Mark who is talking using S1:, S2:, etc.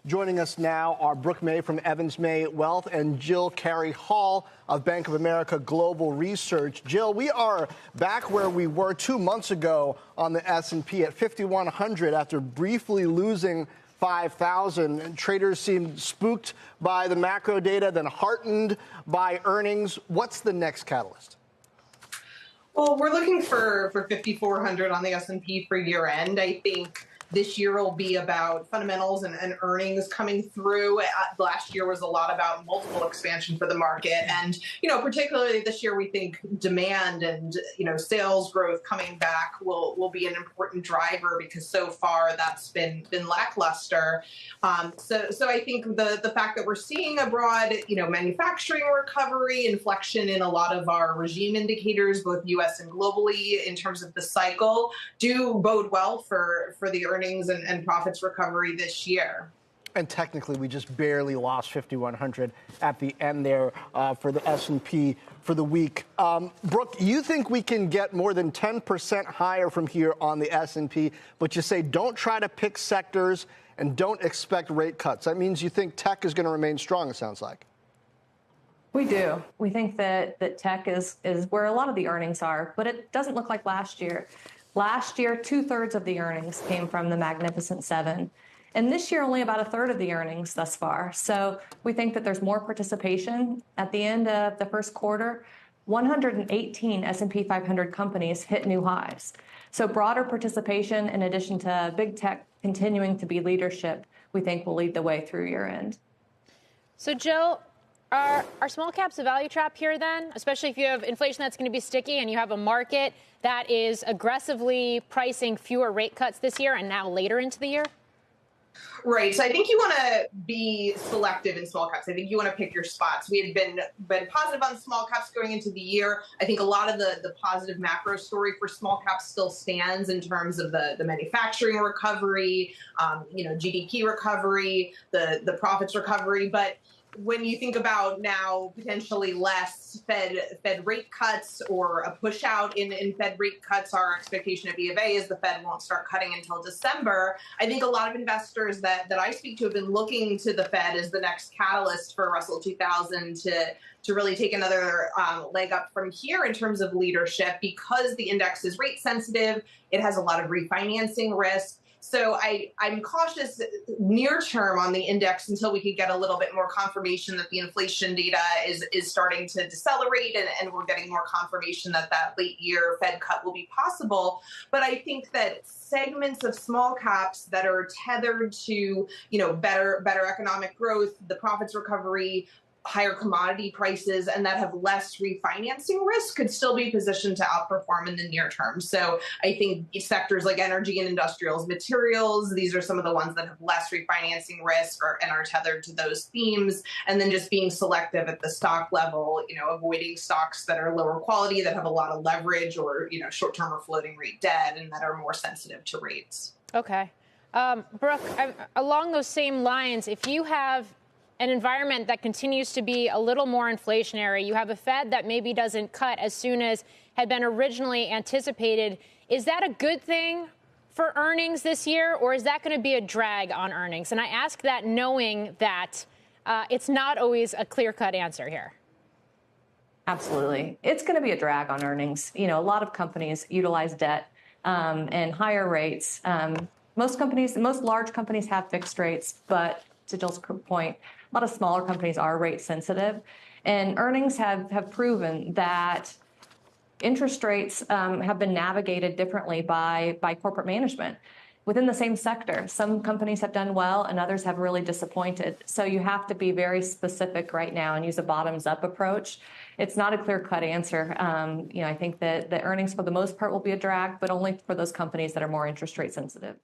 S1: Joining us now are Brooke May from Evans May Wealth and Carey Hall of Bank of America Global Research. Jill, we are back where we were 2 months ago on the S&P at 5,100 after briefly losing 5,000. And traders seemed spooked by the macro data, then heartened by earnings. What's the next catalyst?
S2: Well, we're looking for 5,400 on the S&P for year end. I think this year will be about fundamentals and earnings coming through. Last year was a lot about multiple expansion for the market. And, particularly this year, we think demand and, sales growth coming back will be an important driver because so far that's been lackluster. So I think the fact that we're seeing a broad, manufacturing recovery, inflection in a lot of our regime indicators, both U.S. and globally in terms of the cycle, do bode well for the earnings and profits recovery this year.
S1: And technically, we just barely lost 5,100 at the end there for the S&P for the week. Brooke, you think we can get more than 10% higher from here on the S&P, but you say don't try to pick sectors and don't expect rate cuts. That means you think tech is going to remain strong, it sounds like.
S3: We do. We think that tech is where a lot of the earnings are, but it doesn't look like last year. Last year, 2/3 of the earnings came from the Magnificent Seven. And this year, only about 1/3 of the earnings thus far. So we think that there's more participation. At the end of the first quarter, 118 S&P 500 companies hit new highs. So broader participation, in addition to big tech continuing to be leadership, we think will lead the way through year end.
S4: So, Jill, are small caps a value trap here then, especially if you have inflation that's going to be sticky and you have a market that is aggressively pricing fewer rate cuts this year and now later into the year?
S2: Right. So I think you want to be selective in small caps. I think you want to pick your spots. We had been positive on small caps going into the year. I think a lot of the positive macro story for small caps still stands in terms of the manufacturing recovery, GDP recovery, the profits recovery. But when you think about now potentially less Fed rate cuts or a push out in Fed rate cuts, our expectation at BofA is the Fed won't start cutting until December. I think a lot of investors that I speak to have been looking to the Fed as the next catalyst for Russell 2000 to really take another leg up from here in terms of leadership because the index is rate sensitive. It has a lot of refinancing risk. So I'm cautious near term on the index until we can get a little bit more confirmation that the inflation data is starting to decelerate and we're getting more confirmation that late year Fed cut will be possible. But I think that segments of small caps that are tethered to, better economic growth, the profits recovery, higher commodity prices, and that have less refinancing risk could still be positioned to outperform in the near term. So I think sectors like energy and industrials, materials, these are some of the ones that have less refinancing risk and are tethered to those themes. And then just being selective at the stock level, avoiding stocks that are lower quality, that have a lot of leverage or, short-term or floating rate debt and that are more sensitive to rates.
S4: Okay. Brooke, along those same lines, if you have an environment that continues to be a little more inflationary, you have a Fed that maybe doesn't cut as soon as had been originally anticipated. Is that a good thing for earnings this year, or is that going to be a drag on earnings? And I ask that knowing that it's not always a clear-cut answer here.
S3: Absolutely. It's going to be a drag on earnings. A lot of companies utilize debt and higher rates. Most large companies have fixed rates, but to Jill's point, a lot of smaller companies are rate sensitive, and earnings have proven that interest rates have been navigated differently by corporate management within the same sector. Some companies have done well and others have really disappointed. So you have to be very specific right now and use a bottoms up approach. It's not a clear cut answer. I think that the earnings for the most part will be a drag, but only for those companies that are more interest rate sensitive.